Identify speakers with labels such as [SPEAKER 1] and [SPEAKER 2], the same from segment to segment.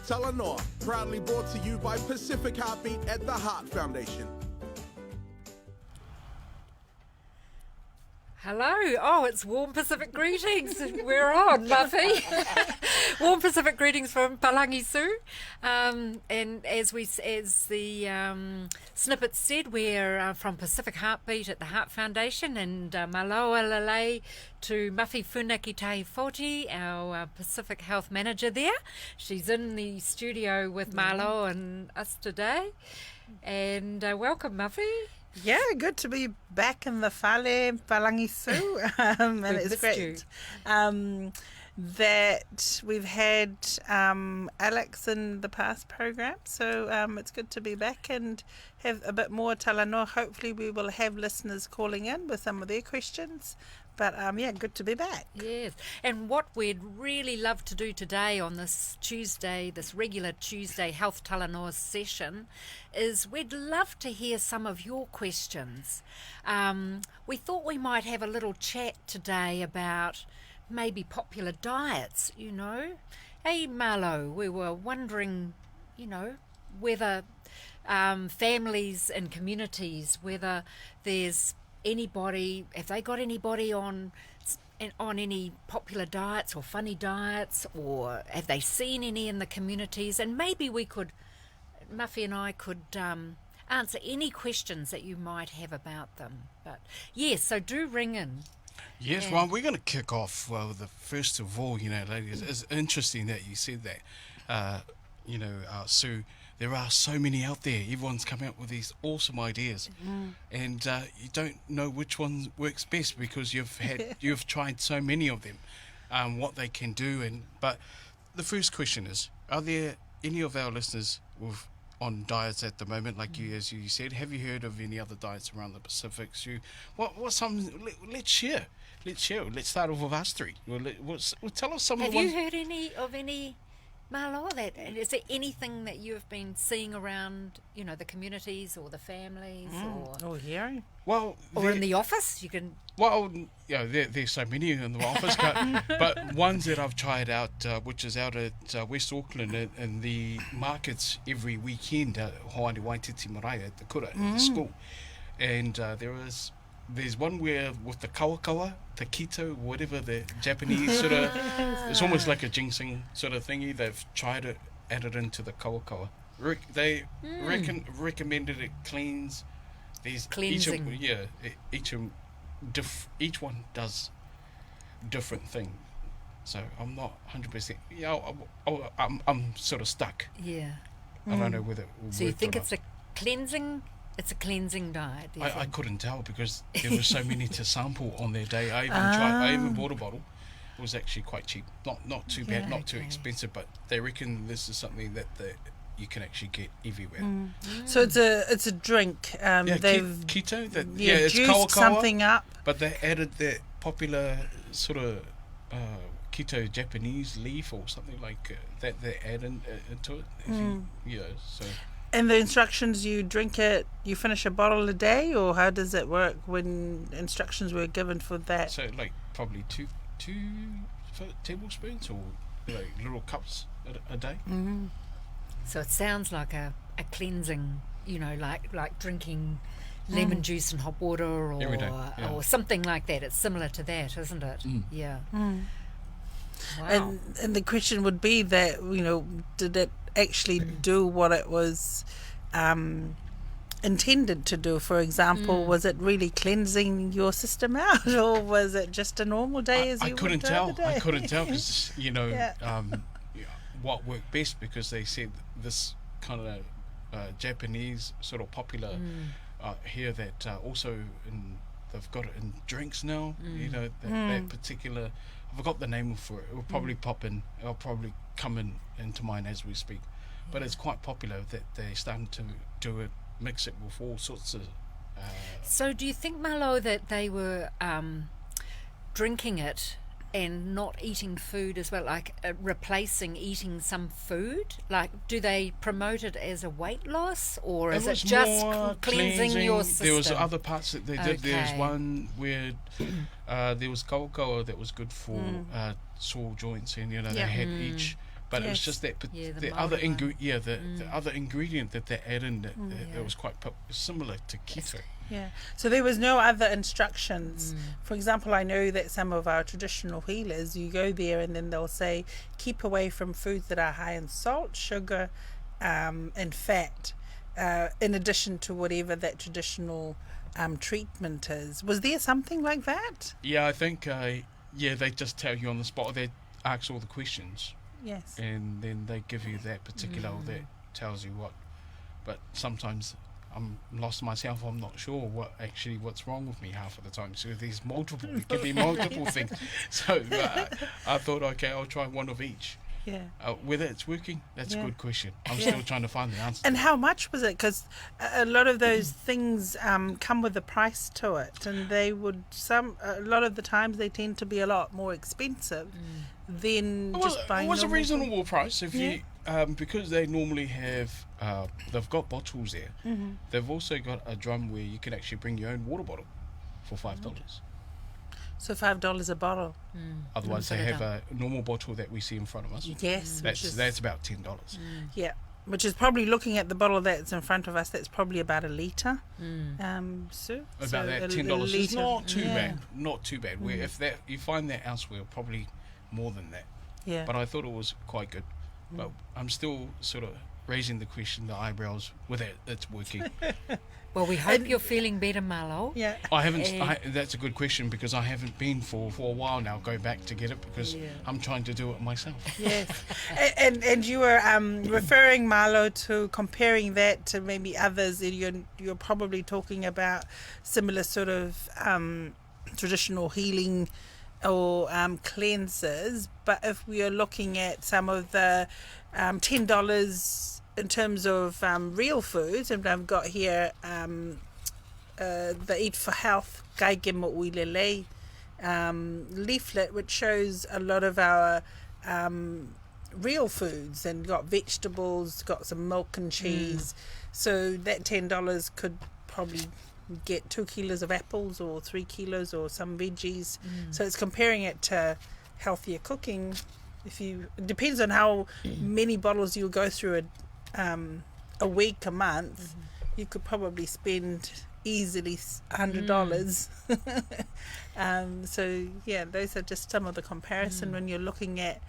[SPEAKER 1] Talanoa, proudly brought to you by Pacific Heartbeat at the Heart Foundation.
[SPEAKER 2] Hello. Oh, it's warm Pacific greetings. We're on, Muffy. Warm Pacific greetings from Palangisu. And as the snippet said, we're from Pacific Heartbeat at the Heart Foundation, and maloa lalei to Muffy Funaki Taifoti, our Pacific Health Manager there. She's in the studio with Malo and us today. And welcome, Muffy.
[SPEAKER 3] Yeah, good to be back in the Whale Palangisu, and it's great that we've had Alex in the past program, so it's good to be back and have a bit more talanoa. Hopefully we will have listeners calling in with some of their questions, but yeah, good to be back.
[SPEAKER 2] Yes, and what we'd really love to do today on this Tuesday, this regular Tuesday Health Talanoa session, is we'd love to hear some of your questions. We thought we might have a little chat today about maybe popular diets, you know. Hey, Marlo, we were wondering, you know, whether families and communities, whether there's anybody, have they got anybody on any popular diets or funny diets, or have they seen any in the communities? And maybe we could, Muffy and I could answer any questions that you might have about them. But yes, so do ring in.
[SPEAKER 4] Yes, well, we're going to kick off. Well, first of all, you know, ladies, it's interesting that you said that. Sue, there are so many out there. Everyone's come out with these awesome ideas, and you don't know which one works best because you've tried so many of them, what they can do. But the first question is: are there any of our listeners on diets at the moment, like you, as you said? Have you heard of any other diets around the Pacific? So, what some? Let's share. Let's share. Let's start off with us three. Tell us some.
[SPEAKER 2] Have you heard any? Marlo, is there anything that you have been seeing around, you know, the communities or the families
[SPEAKER 3] or hearing?
[SPEAKER 4] Well,
[SPEAKER 2] or in the office? You can.
[SPEAKER 4] Well, yeah, there's so many in the office, but ones that I've tried out, which is out at West Auckland in the markets every weekend, Hawaii Waititi Marae at the Kura, at the school, and there's one where with the kawakawa, the keto, whatever the Japanese sort of, it's almost like a ginseng sort of thingy. They've tried it, added into the kawakawa. They recommended it cleans.
[SPEAKER 2] Cleansing.
[SPEAKER 4] Each one does different thing. So I'm not 100%. Yeah, I'm sort of stuck.
[SPEAKER 2] Yeah.
[SPEAKER 4] I don't know whether.
[SPEAKER 2] So you think it's a cleansing? It's a cleansing diet.
[SPEAKER 4] I couldn't tell because there were so many to sample on their day. I even bought a bottle. It was actually quite cheap. Not too bad, not too expensive, but they reckon this is something that you can actually get everywhere.
[SPEAKER 3] So it's a drink. They've
[SPEAKER 4] keto.
[SPEAKER 3] it's
[SPEAKER 4] juiced
[SPEAKER 3] kawakawa, something up.
[SPEAKER 4] But they added that popular sort of keto Japanese leaf or something like that. They add into it. So.
[SPEAKER 3] And the instructions: you drink it, you finish a bottle a day, or how does it work when instructions were given for that?
[SPEAKER 4] So like probably two tablespoons or like little cups a day.
[SPEAKER 2] So it sounds like a cleansing, you know, like drinking lemon juice and hot water or something like that. It's similar to that, isn't it? Yeah. Wow.
[SPEAKER 3] And the question would be that, you know, did it actually do what it was intended to do? For example, was it really cleansing your system out, or was it just a normal day
[SPEAKER 4] I couldn't tell because, you know, what worked best, because they said this kind of Japanese sort of popular here that also they've got it in drinks now. You know, that particular, I forgot the name for it. It will probably pop in. It'll probably come into mind as we speak. But it's quite popular that they're starting to do it, mix it with all sorts of.
[SPEAKER 2] So do you think, Marlo, that they were drinking it and not eating food as well, like replacing eating some food? Like, do they promote it as a weight loss, or is it just cleansing your system?
[SPEAKER 4] There was other parts that they did. There's one where there was kawakawa that was good for sore joints, and you know they had each But it was
[SPEAKER 3] Yes.
[SPEAKER 4] just that
[SPEAKER 2] Yeah, the
[SPEAKER 4] the other
[SPEAKER 2] moulded one.
[SPEAKER 4] the other ingredient that they add in that it was quite similar to keto.
[SPEAKER 3] Yeah. So there was no other instructions. For example, I know that some of our traditional healers, you go there and then they'll say, keep away from foods that are high in salt, sugar, and fat, in addition to whatever that traditional treatment is. Was there something like that?
[SPEAKER 4] Yeah, I think they just tell you on the spot. They ask all the questions,
[SPEAKER 3] Yes.
[SPEAKER 4] and then they give you that particular that tells you what. But sometimes I'm lost myself. I'm not sure what's wrong with me half of the time. So there's multiple. It could be multiple things. So I thought, okay, I'll try one of each.
[SPEAKER 3] Yeah.
[SPEAKER 4] Whether it's working, that's a
[SPEAKER 3] Yeah.
[SPEAKER 4] good question. I'm
[SPEAKER 3] Yeah.
[SPEAKER 4] still trying to find the answer.
[SPEAKER 3] And how much was it? Because a lot of those things come with a price to it, and they would a lot of the times they tend to be a lot more expensive than just buying.
[SPEAKER 4] It was a
[SPEAKER 3] normal
[SPEAKER 4] reasonable price if
[SPEAKER 3] Yeah.
[SPEAKER 4] you because they normally have they've got bottles there. They've also got a drum where you can actually bring your own water bottle for $5.
[SPEAKER 3] So $5 a bottle.
[SPEAKER 4] Otherwise, they have a normal bottle that we see in front of us.
[SPEAKER 3] Yes, which is
[SPEAKER 4] That's about $10.
[SPEAKER 3] yeah, which is probably looking at the bottle that's in front of us. That's probably about a litre. So
[SPEAKER 4] About that
[SPEAKER 3] a
[SPEAKER 4] $10 is
[SPEAKER 3] litre,
[SPEAKER 4] not too
[SPEAKER 3] yeah.
[SPEAKER 4] bad. Not too bad. Where if that you find that elsewhere, probably more than that.
[SPEAKER 3] Yeah.
[SPEAKER 4] But I thought it was quite good. But I'm still sort of raising the question, the eyebrows, whether it's working.
[SPEAKER 2] Well, we hope you're feeling better, Marlo.
[SPEAKER 3] Yeah.
[SPEAKER 4] I haven't. That's a good question because I haven't been for a while now. Go back to get it because I'm trying to do it myself.
[SPEAKER 3] Yes, and you were referring, Marlo, to comparing that to maybe others. And you're probably talking about similar sort of traditional healing or cleansers. But if we are looking at some of the $10 in terms of real foods, and I've got here the Eat for Health Kaige mo uilelei leaflet, which shows a lot of our real foods, and got vegetables, got some milk and cheese. So that $10 could probably get 2 kilos of apples or 3 kilos or some veggies. So it's comparing it to healthier cooking. It depends on how many bottles you'll go through a week, a month. You could probably spend easily $100. So yeah, those are just some of the comparison when you're looking at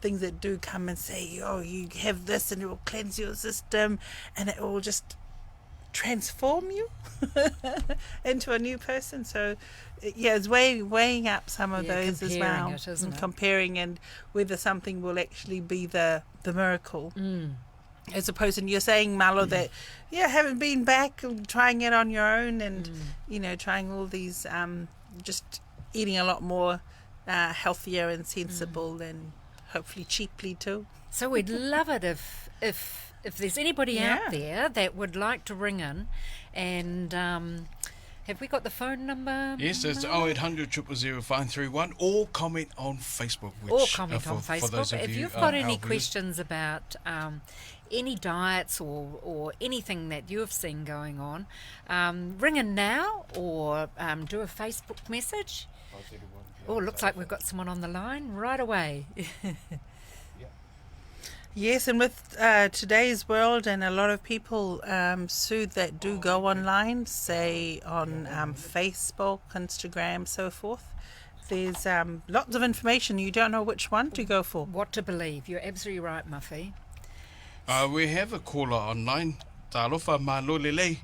[SPEAKER 3] things that do come and say, oh, you have this and it will cleanse your system and it will just transform you into a new person. So yeah, it's weighing up some of those as well,
[SPEAKER 2] isn't it?
[SPEAKER 3] Comparing and whether something will actually be the miracle. As opposed, and you're saying, Marlo, that haven't been back trying it on your own and trying all these just eating a lot more healthier and sensible and hopefully cheaply too.
[SPEAKER 2] So we'd love it if there's anybody out there that would like to ring in, and have we got the phone number?
[SPEAKER 4] Yes, it's 0800 000 531, or comment on Facebook.
[SPEAKER 2] Or comment on
[SPEAKER 4] for
[SPEAKER 2] Facebook.
[SPEAKER 4] those of
[SPEAKER 2] If
[SPEAKER 4] you,
[SPEAKER 2] you've got
[SPEAKER 4] our
[SPEAKER 2] any
[SPEAKER 4] viewers.
[SPEAKER 2] questions about any diets or anything that you've seen going on, ring in now or do a Facebook message. Oh, looks like we've got someone on the line right away.
[SPEAKER 3] Yes, and with today's world and a lot of people, Sue, that do go online, say on Facebook, Instagram, so forth, there's lots of information. You don't know which one to go for.
[SPEAKER 2] What to believe. You're absolutely right, Muffy.
[SPEAKER 4] We have a caller online. Talofa Malolele.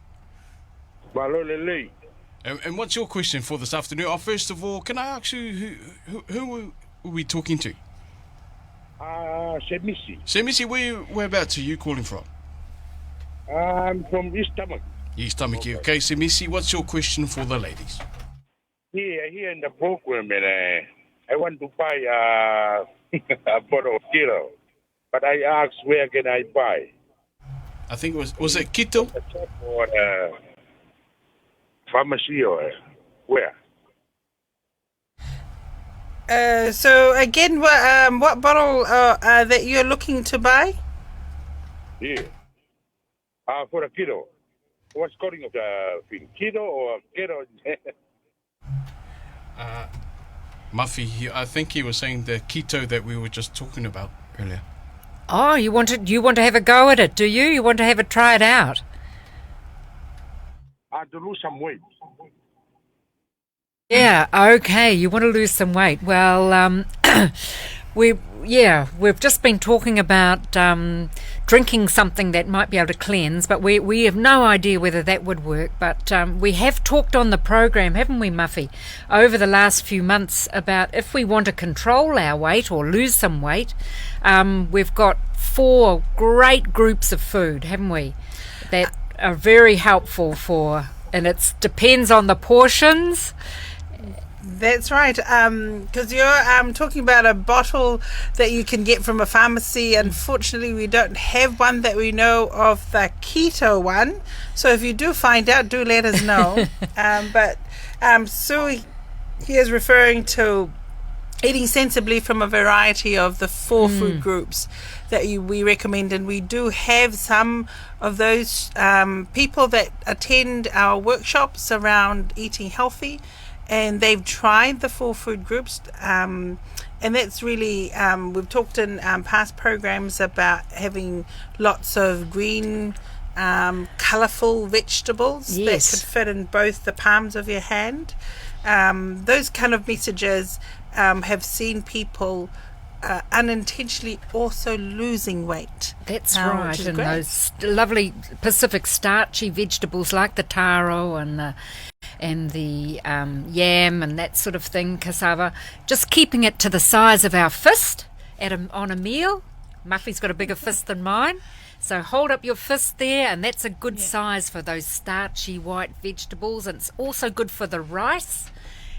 [SPEAKER 5] Malolele.
[SPEAKER 4] And what's your question for this afternoon? First of all, can I ask you who are we talking to?
[SPEAKER 5] Semisi.
[SPEAKER 4] Semisi, whereabouts are you calling from?
[SPEAKER 5] I'm from East Tamaki.
[SPEAKER 4] East Tamaki. Okay, Semisi, what's your question for the ladies?
[SPEAKER 5] Here in the program, and I want to buy a bottle of Kiro, but I asked where can I buy?
[SPEAKER 4] I think it was it Quito?
[SPEAKER 5] A shop or a pharmacy or where?
[SPEAKER 3] So again, what bottle that you're looking to buy?
[SPEAKER 5] Yeah. For a Kiro. What's calling of the thing? Kiro or Kiro?
[SPEAKER 4] Muffy, I think he was saying the keto that we were just talking about. earlier.
[SPEAKER 2] Oh, you want to have a go at it, do you? You want to try it out?
[SPEAKER 5] To lose some weight.
[SPEAKER 2] Yeah, okay. You want to lose some weight. Well, we've just been talking about drinking something that might be able to cleanse, but we have no idea whether that would work. But we have talked on the program, haven't we, Muffy, over the last few months about if we want to control our weight or lose some weight, we've got 4 great groups of food, haven't we, that are very helpful for, and it depends on the portions.
[SPEAKER 3] That's right, because you're talking about a bottle that you can get from a pharmacy. Unfortunately, we don't have one that we know of, the keto one. So if you do find out, do let us know. But Sue here is referring to eating sensibly from a variety of the 4 food groups that we recommend, and we do have some of those people that attend our workshops around eating healthy, and they've tried the 4 food groups, and that's really we've talked in past programs about having lots of green colourful vegetables that could fit in both the palms of your hand. Those kind of messages have seen people unintentionally also losing weight.
[SPEAKER 2] That's right, and great. Those lovely Pacific starchy vegetables like the taro and the yam and that sort of thing, cassava, just keeping it to the size of our fist on a meal. Muffy's got a bigger fist than mine, so hold up your fist there, and that's a good size for those starchy white vegetables, and it's also good for the rice,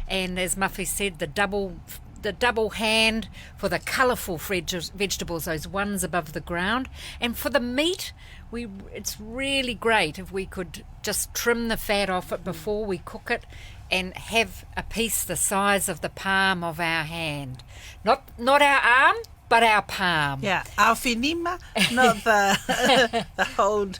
[SPEAKER 2] and as Muffy said, the double hand for the colourful vegetables, those ones above the ground. And for the meat, it's really great if we could just trim the fat off it before we cook it and have a piece the size of the palm of our hand. Not our arm, but our palm.
[SPEAKER 3] Yeah, our finima, not the whole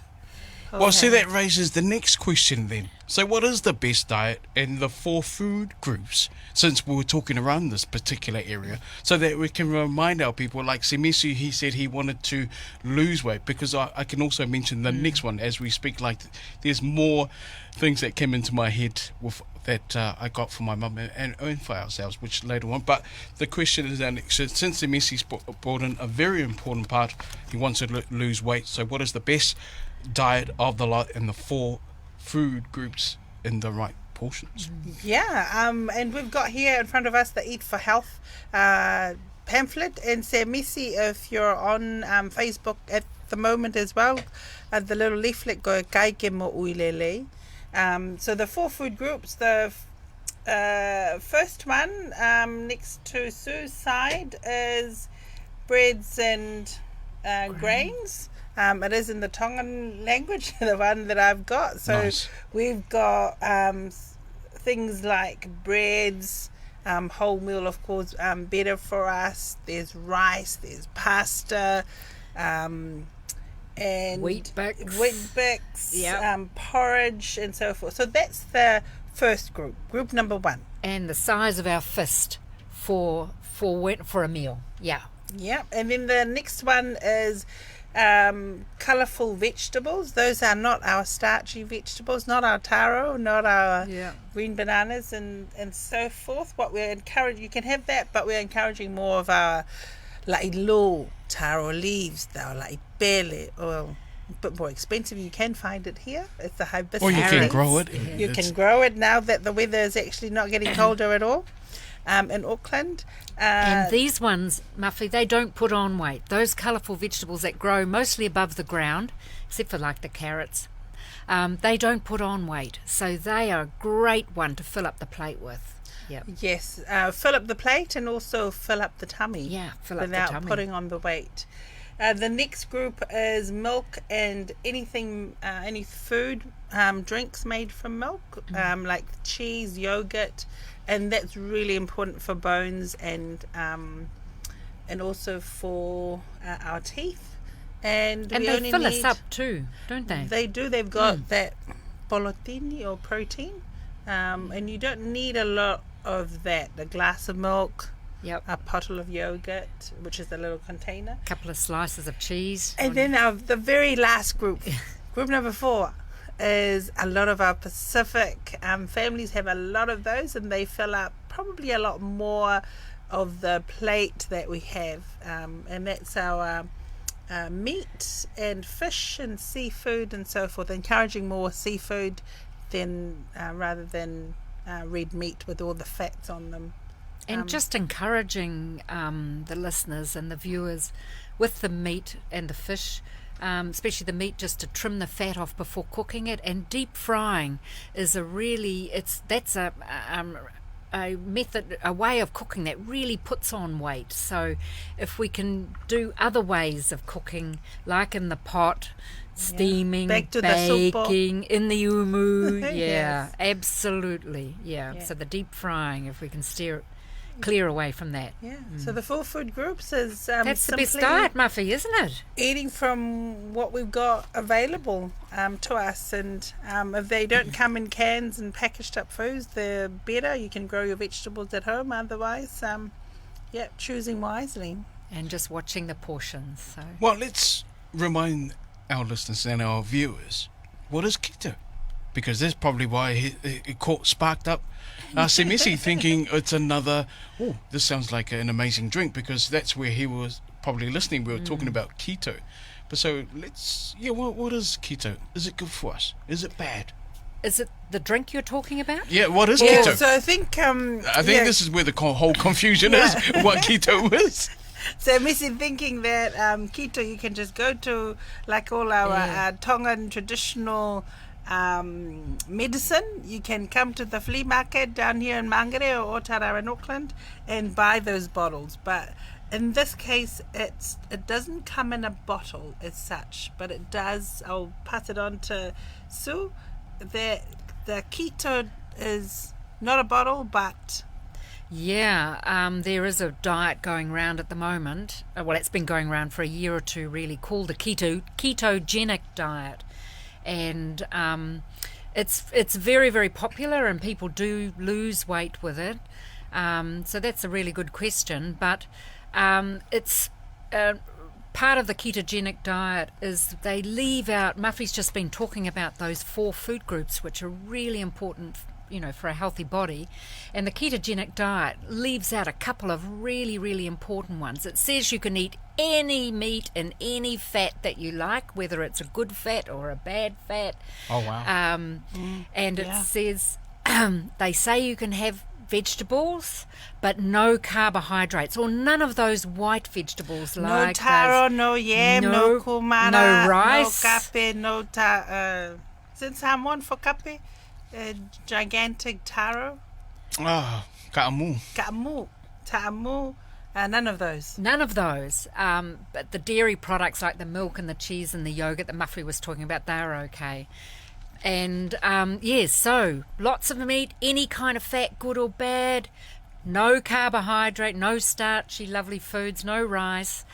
[SPEAKER 4] Well, see, that raises the next question then. So what is the best diet in the 4 food groups, since we were talking around this particular area, so that we can remind our people, like Semisu, he said he wanted to lose weight, because I can also mention the next one as we speak, like there's more things that came into my head with that I got from my mum and for ourselves, which later on. But the question is, since Semisu brought in a very important part, he wants to lose weight, so what is the best diet of the lot in the 4 food groups in the right portions?
[SPEAKER 3] Yeah, and we've got here in front of us the Eat for Health pamphlet, and Missy, if you're on Facebook at the moment as well, the little leaflet go kaike mo uilele. So the 4 food groups, the first one next to Sue's side is breads and grains. It is in the Tongan language, the one that I've got. So nice. We've got things like breads, whole meal, of course, better for us. There's rice, there's pasta, and
[SPEAKER 2] wheat
[SPEAKER 3] bix,
[SPEAKER 2] yep.
[SPEAKER 3] Porridge, and so forth. So that's the first group number 1.
[SPEAKER 2] And the size of our fist for a meal. Yeah.
[SPEAKER 3] And then the next one is colourful vegetables. Those are not our starchy vegetables, not our taro, not our green bananas and so forth. What we're encouraging, you can have that, but we're encouraging more of our lailo, taro leaves, our pele, or a bit more expensive. You can find it here. It's the hibiscus.
[SPEAKER 4] Or you can grow it.
[SPEAKER 3] You can grow it now that the weather is actually not getting colder at all. In Auckland.
[SPEAKER 2] And these ones, Muffy, they don't put on weight. Those colourful vegetables that grow mostly above the ground, except for like the carrots, they don't put on weight. So they are a great one to fill up the plate with. Yep.
[SPEAKER 3] Yes, fill up the plate and also fill up the tummy.
[SPEAKER 2] Yeah, fill up the
[SPEAKER 3] tummy. Without putting on the weight. The next group is milk and anything, any food, drinks made from milk, like cheese, yogurt, and that's really important for bones and also for our teeth. And
[SPEAKER 2] they fill us up too, don't they?
[SPEAKER 3] They do. They've got that protein or protein, and you don't need a lot of that. A glass of milk,
[SPEAKER 2] Yep.
[SPEAKER 3] a bottle of yogurt, which is the little container.
[SPEAKER 2] Couple of slices of cheese.
[SPEAKER 3] And then the very last group, group number 4, is a lot of our Pacific families have a lot of those, and they fill up probably a lot more of the plate that we have, and that's our meat and fish and seafood and so forth, encouraging more seafood than rather than red meat with all the fats on them.
[SPEAKER 2] And just encouraging the listeners and the viewers with the meat and the fish, especially the meat, just to trim the fat off before cooking it. And deep frying is a method, a way of cooking that really puts on weight. So if we can do other ways of cooking, like in the pot, steaming,
[SPEAKER 3] Back to the soup
[SPEAKER 2] baking, in the umu,
[SPEAKER 3] Yes.
[SPEAKER 2] absolutely, yeah. So the deep frying, if we can clear away from that.
[SPEAKER 3] Yeah. So the 4 food groups is
[SPEAKER 2] That's the best
[SPEAKER 3] simply
[SPEAKER 2] diet, Muffy, isn't it?
[SPEAKER 3] eating from what we've got available to us, and if they don't come in cans and packaged up foods, they're better. You can grow your vegetables at home. Otherwise, choosing wisely.
[SPEAKER 2] And just watching the portions. So
[SPEAKER 4] Well, let's remind our listeners and our viewers, what is keto? Because that's probably why it sparked up Semisi thinking it's another, this sounds like an amazing drink, because that's where he was probably listening. We were talking about keto. But so what is keto? Is it good for us? Is it bad?
[SPEAKER 2] is it the drink you're talking about?
[SPEAKER 4] Yeah, what is
[SPEAKER 3] Yeah,
[SPEAKER 4] keto?
[SPEAKER 3] so I think
[SPEAKER 4] This is where the whole confusion is, what keto is.
[SPEAKER 3] So I'm thinking that keto, you can just go to, like all our Tongan traditional medicine. You can come to the flea market down here in Mangere or Otara in Auckland and buy those bottles. But in this case, it doesn't come in a bottle as such, but it does. I'll pass it on to Sue. The keto is not a bottle, but
[SPEAKER 2] Yeah, there is a diet going around at the moment. Well, it's been going around for a year or two, really, called the ketogenic diet, and it's very, very popular, and people do lose weight with it. So that's a really good question, but it's part of the ketogenic diet is they leave out. Muffy's just been talking about those 4 food groups, which are really important, for a healthy body, and the ketogenic diet leaves out a couple of really, really important ones. It says you can eat any meat and any fat that you like, whether it's a good fat or a bad fat.
[SPEAKER 4] Oh, wow.
[SPEAKER 2] And it says they say you can have vegetables, but no carbohydrates, or none of those white vegetables,
[SPEAKER 3] no
[SPEAKER 2] like
[SPEAKER 3] taro,
[SPEAKER 2] those,
[SPEAKER 3] no yam, no kumara,
[SPEAKER 2] no rice,
[SPEAKER 3] no kape, no since I'm one for kape, gigantic taro,
[SPEAKER 4] Ka'amu.
[SPEAKER 3] ta'amu, none of those.
[SPEAKER 2] None of those. But the dairy products like the milk and the cheese and the yogurt that Muffy was talking about, they are okay. And so lots of meat, any kind of fat, good or bad, no carbohydrate, no starchy, lovely foods, no rice,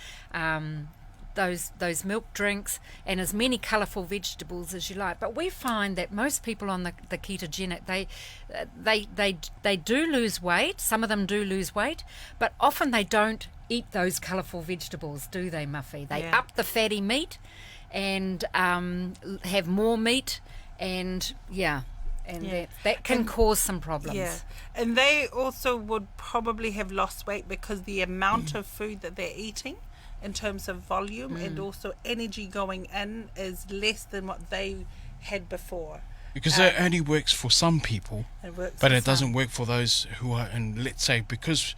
[SPEAKER 2] those milk drinks, and as many colourful vegetables as you like. But we find that most people on the ketogenic, they do lose weight. Some of them do lose weight, but often they don't eat those colourful vegetables, do they, Muffy? They up the fatty meat and have more meat, and that can cause some problems.
[SPEAKER 3] Yeah, and they also would probably have lost weight because the amount of food that they're eating in terms of volume and also energy going in is less than what they had before.
[SPEAKER 4] Because it only works for some people, but it doesn't work for those who are in, let's say, because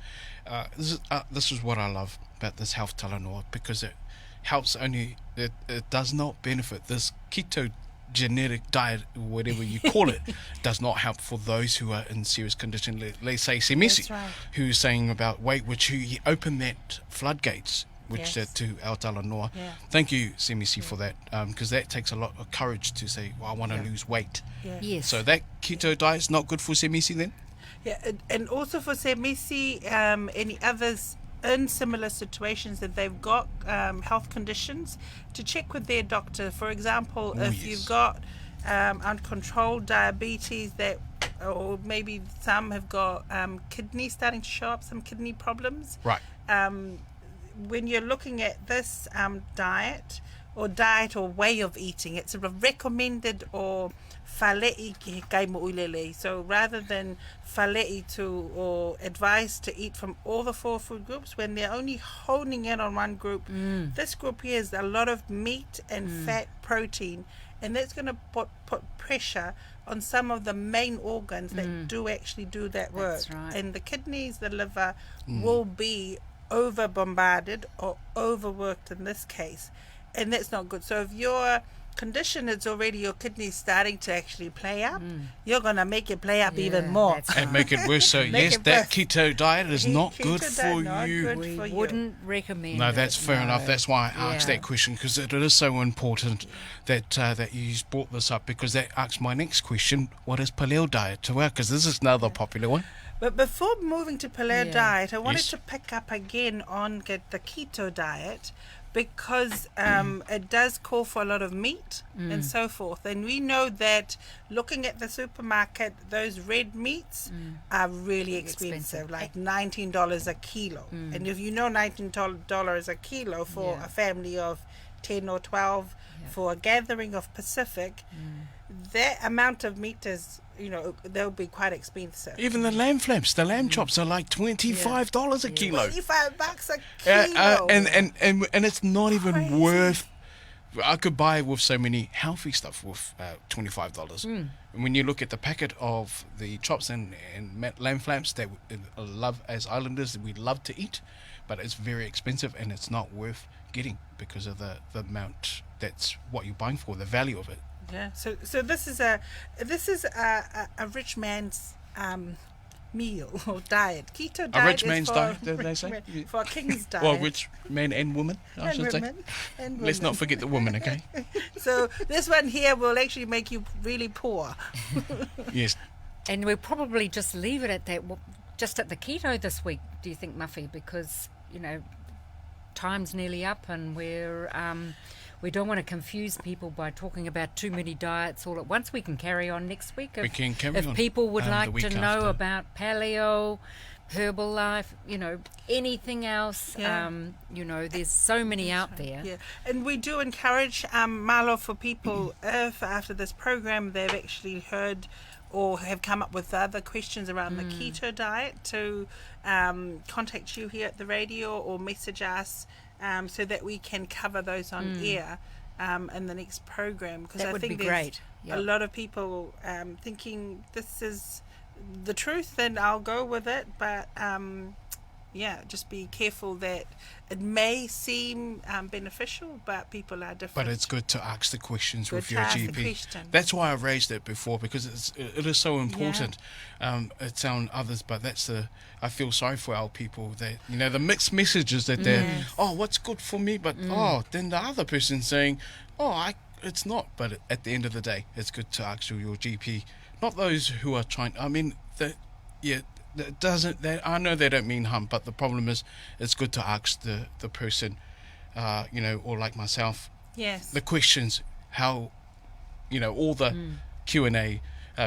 [SPEAKER 4] this is what I love about this health talanoa, because it helps only, it does not benefit this ketogenic diet, whatever you call it, does not help for those who are in serious condition. Let's say Semisi, who's saying about weight, which he opened that floodgates, which to our talanoa. Thank you, Semisi, for that, because that takes a lot of courage to say, well, I want to lose weight.
[SPEAKER 2] Yes.
[SPEAKER 4] So that keto diet is not good for Semisi then?
[SPEAKER 3] Yeah, and also for Semisi, any others in similar situations that they've got health conditions, to check with their doctor. For example, if you've got uncontrolled diabetes that or maybe some have got kidney starting to show up, some kidney problems.
[SPEAKER 4] Right.
[SPEAKER 3] When you're looking at this diet or way of eating, it's a recommended or falei ki kai mo ulele. So rather than falei or advised to eat from all the 4 food groups, when they're only honing in on one group, this group here is a lot of meat and fat, protein, and that's going to put pressure on some of the main organs that do actually do that work.
[SPEAKER 2] That's right.
[SPEAKER 3] And the kidneys, the liver will be over bombarded or overworked in this case, and that's not good. So if your condition is already your kidneys starting to actually play up, you're going to make it play up even more.
[SPEAKER 2] that's
[SPEAKER 4] And make it worse. So
[SPEAKER 3] Make
[SPEAKER 4] yes,
[SPEAKER 3] it
[SPEAKER 4] that
[SPEAKER 3] worse.
[SPEAKER 4] keto diet is not
[SPEAKER 3] Keto
[SPEAKER 4] good
[SPEAKER 3] diet,
[SPEAKER 4] for
[SPEAKER 3] not
[SPEAKER 4] you.
[SPEAKER 3] good
[SPEAKER 2] We
[SPEAKER 3] for you.
[SPEAKER 2] wouldn't recommend
[SPEAKER 4] No,
[SPEAKER 2] it,
[SPEAKER 4] that's fair enough. That's why I asked
[SPEAKER 2] Yeah.
[SPEAKER 4] that question, because it is so important that that you brought this up, because that asks my next question: what is paleo diet to work? Because this is another popular one.
[SPEAKER 3] But before moving to paleo
[SPEAKER 2] Yeah.
[SPEAKER 3] diet, I wanted
[SPEAKER 4] Yes.
[SPEAKER 3] to pick up again on the keto diet, because it does call for a lot of meat and so forth. And we know that looking at the supermarket, those red meats are really expensive, like $19 a kilo. And if you know $19 a kilo for
[SPEAKER 2] Yeah.
[SPEAKER 3] a family of 10 or 12, for a gathering of Pacific, that amount of meat is, they'll be quite expensive.
[SPEAKER 4] Even the lamb flaps, the lamb chops are like $25 a kilo.
[SPEAKER 3] $25 a kilo.
[SPEAKER 4] And it's not even
[SPEAKER 3] Crazy.
[SPEAKER 4] worth. I could buy with so many healthy stuff with $25. And when you look at the packet of the chops and lamb flaps that we love as islanders, we love to eat, but it's very expensive and it's not worth getting because of the amount. That's what you're buying for, the value of it.
[SPEAKER 3] Yeah. So this is a rich man's meal or diet. Keto diet.
[SPEAKER 4] A rich
[SPEAKER 3] is
[SPEAKER 4] man's
[SPEAKER 3] for
[SPEAKER 4] diet, did they say?
[SPEAKER 3] For a king's diet.
[SPEAKER 4] Well, rich men and women, I
[SPEAKER 3] and
[SPEAKER 4] should
[SPEAKER 3] women,
[SPEAKER 4] say.
[SPEAKER 3] and
[SPEAKER 4] Let's not
[SPEAKER 3] women.
[SPEAKER 4] forget the women, okay?
[SPEAKER 3] So this one here will actually make you really poor.
[SPEAKER 4] Yes.
[SPEAKER 2] And we'll probably just leave it at that, just at the keto this week, do you think, Muffy? Because, time's nearly up and we don't want to confuse people by talking about too many diets all at once. We can carry on next week.
[SPEAKER 4] We can carry
[SPEAKER 2] if
[SPEAKER 4] on,
[SPEAKER 2] people would
[SPEAKER 4] the
[SPEAKER 2] like
[SPEAKER 4] week
[SPEAKER 2] to know
[SPEAKER 4] after.
[SPEAKER 2] about paleo, herbal life, anything else,
[SPEAKER 3] Yeah.
[SPEAKER 2] there's so many out there.
[SPEAKER 3] Yeah, and we do encourage Marlo, for people if after this program they've actually heard or have come up with other questions around the keto diet, to contact you here at the radio or message us, so that we can cover those on air in the next program. Because
[SPEAKER 2] That
[SPEAKER 3] I
[SPEAKER 2] would
[SPEAKER 3] think
[SPEAKER 2] be
[SPEAKER 3] there's
[SPEAKER 2] great. Yep.
[SPEAKER 3] a lot of people thinking this is the truth, and I'll go with it. But just be careful that it may seem beneficial, but people are different.
[SPEAKER 4] But it's good to ask the questions
[SPEAKER 3] Good
[SPEAKER 4] with
[SPEAKER 3] to
[SPEAKER 4] your
[SPEAKER 3] ask the
[SPEAKER 4] GP.
[SPEAKER 3] question.
[SPEAKER 4] That's why I raised it before, because it is so important. It's on others, but I feel sorry for our people that the mixed messages that they're what's good for me, but then the other person saying it's not. But at the end of the day, it's good to ask your GP, not those who are trying. I mean that doesn't. I know they don't mean harm, but the problem is, it's good to ask the person, or like myself,
[SPEAKER 3] Yes.
[SPEAKER 4] the questions, how, all the Q&A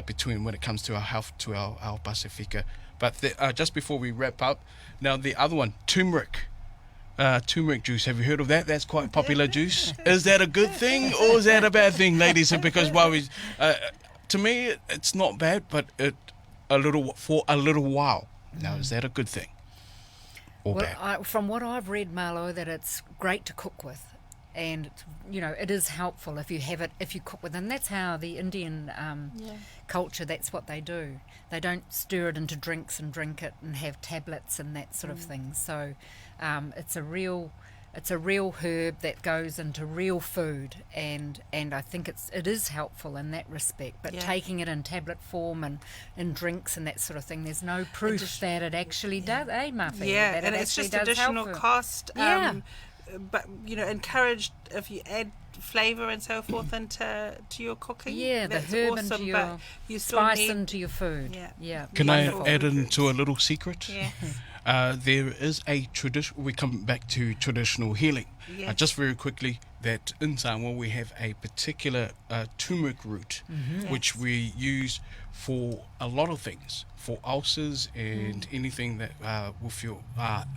[SPEAKER 4] between when it comes to our health, to our Pasifika. But just before we wrap up, now the other one, turmeric juice. Have you heard of that? That's quite popular juice. Is that a good thing or is that a bad thing, ladies? Because to me, it's not bad, but for a little while. Now, is that a good thing or bad?
[SPEAKER 2] From what I've read, Marlo, that it's great to cook with, and it is helpful if you cook with, and that's how the Indian culture. That's what they do. They don't stir it into drinks and drink it and have tablets and that sort of thing. So it's a real herb that goes into real food, and I think it is helpful in that respect. But taking it in tablet form and in drinks and that sort of thing, there's no proof that it actually does, Muffy?
[SPEAKER 3] Yeah,
[SPEAKER 2] that
[SPEAKER 3] and
[SPEAKER 2] it
[SPEAKER 3] it's
[SPEAKER 2] actually
[SPEAKER 3] just
[SPEAKER 2] does
[SPEAKER 3] additional
[SPEAKER 2] help.
[SPEAKER 3] cost.
[SPEAKER 2] Yeah.
[SPEAKER 3] But encouraged if you add flavour and so forth to your cooking.
[SPEAKER 2] Yeah,
[SPEAKER 3] that's
[SPEAKER 2] the herb
[SPEAKER 3] awesome,
[SPEAKER 2] into your
[SPEAKER 3] but you still
[SPEAKER 2] spice
[SPEAKER 3] need,
[SPEAKER 2] into your food.
[SPEAKER 3] Yeah.
[SPEAKER 4] Can I
[SPEAKER 3] wonderful.
[SPEAKER 4] add into a little secret?
[SPEAKER 3] Yeah.
[SPEAKER 4] There is a tradition. We come back to traditional healing.
[SPEAKER 3] Yeah.
[SPEAKER 4] Just very quickly, that in Samoa we have a particular turmeric root which we use for a lot of things, for ulcers and anything that with your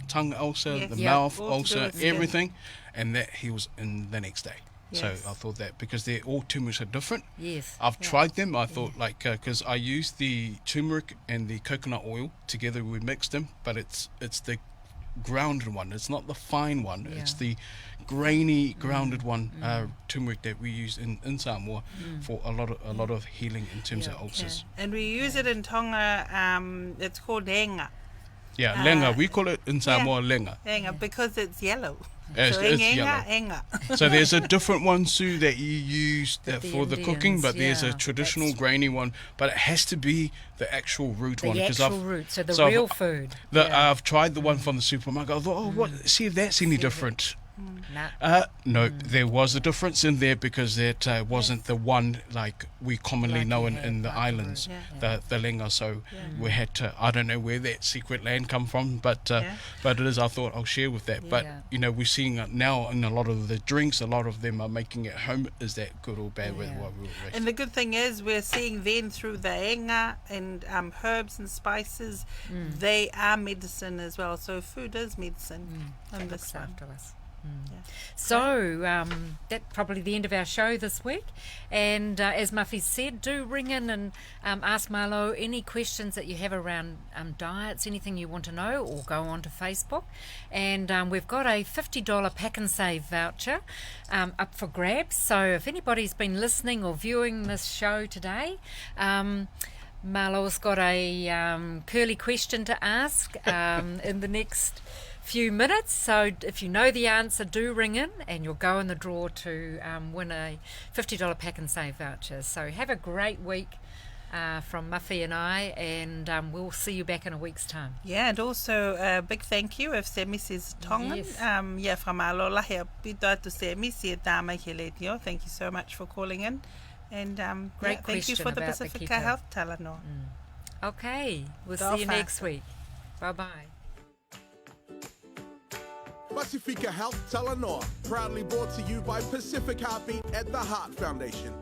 [SPEAKER 4] tongue ulcer,
[SPEAKER 3] Yes.
[SPEAKER 4] the
[SPEAKER 3] Yep.
[SPEAKER 4] mouth
[SPEAKER 3] All to do
[SPEAKER 4] ulcer,
[SPEAKER 3] with skin.
[SPEAKER 4] everything, and that heals in the next day. So
[SPEAKER 3] Yes.
[SPEAKER 4] I thought that because they're all turmerics are different.
[SPEAKER 2] Yes.
[SPEAKER 4] I've tried them. I thought because I used the turmeric and the coconut oil together. We mixed them, but it's the grounded one. It's not the fine one.
[SPEAKER 2] Yeah.
[SPEAKER 4] It's the grainy grounded one turmeric that we use in Samoa for a lot of healing in terms of ulcers.
[SPEAKER 3] And we use it in Tonga, it's called enga.
[SPEAKER 4] Yeah, lenga. We call it in Samoa lenga.
[SPEAKER 3] Enga, because it's yellow.
[SPEAKER 4] It's
[SPEAKER 3] So
[SPEAKER 4] yellow.
[SPEAKER 3] enga.
[SPEAKER 4] So there's a different one, Sue, that you use
[SPEAKER 2] That the
[SPEAKER 4] for the cooking,
[SPEAKER 2] Indians,
[SPEAKER 4] but there's
[SPEAKER 2] yeah,
[SPEAKER 4] a traditional
[SPEAKER 2] that's-
[SPEAKER 4] grainy one, but it has to be the actual root one.
[SPEAKER 2] The
[SPEAKER 4] 'cause
[SPEAKER 2] actual
[SPEAKER 4] I've,
[SPEAKER 2] root, so the
[SPEAKER 4] so I've-
[SPEAKER 2] real food.
[SPEAKER 4] I've tried the one from the supermarket. I thought, see if that's any different.
[SPEAKER 2] Nah.
[SPEAKER 4] No, there was a difference in there because it wasn't the one like we commonly
[SPEAKER 2] Like
[SPEAKER 4] know
[SPEAKER 2] you
[SPEAKER 4] in the
[SPEAKER 2] have, like the
[SPEAKER 4] islands,
[SPEAKER 3] root.
[SPEAKER 4] the lenga. So we had to. I don't know where that secret land come from, but
[SPEAKER 3] Yeah.
[SPEAKER 4] but it is. I thought I'll share with that. But
[SPEAKER 2] Yeah.
[SPEAKER 4] you know, we're seeing it now in a lot of the drinks. A lot of them are making it home. Is that good or bad? With
[SPEAKER 2] Yeah.
[SPEAKER 4] what we'll
[SPEAKER 3] And the good thing is we're seeing then through the enga and herbs and spices, they are medicine as well. So food is medicine in this
[SPEAKER 2] Looks
[SPEAKER 3] one.
[SPEAKER 2] after us.
[SPEAKER 3] Yeah.
[SPEAKER 2] So that's probably the end of our show this week. And as Muffy said, do ring in and ask Marlo any questions that you have around diets, anything you want to know, or go on to Facebook. And we've got a $50 Pack and Save voucher up for grabs. So if anybody's been listening or viewing this show today, Marlo's got a curly question to ask in the next few minutes, so if you know the answer, do ring in and you'll go in the draw to win a $50 Pack and Save voucher. So have a great week from Muffy and I, and we'll see you back in a week's time.
[SPEAKER 3] Yeah, and also a big thank you if Semi says Tongan.
[SPEAKER 2] Yes.
[SPEAKER 3] From Alola here, pita to Semi, se tāma he le tio. Thank you so much for calling in. And
[SPEAKER 2] Great
[SPEAKER 3] thank you
[SPEAKER 2] question
[SPEAKER 3] for the
[SPEAKER 2] about the
[SPEAKER 3] Pacifica
[SPEAKER 2] keto.
[SPEAKER 3] Health Talanoa.
[SPEAKER 2] Okay, we'll
[SPEAKER 3] Go
[SPEAKER 2] see you
[SPEAKER 3] fast.
[SPEAKER 2] next week. Bye-bye.
[SPEAKER 1] Pacifica Health Talanoa, proudly brought to you by Pacific Heartbeat at the Heart Foundation.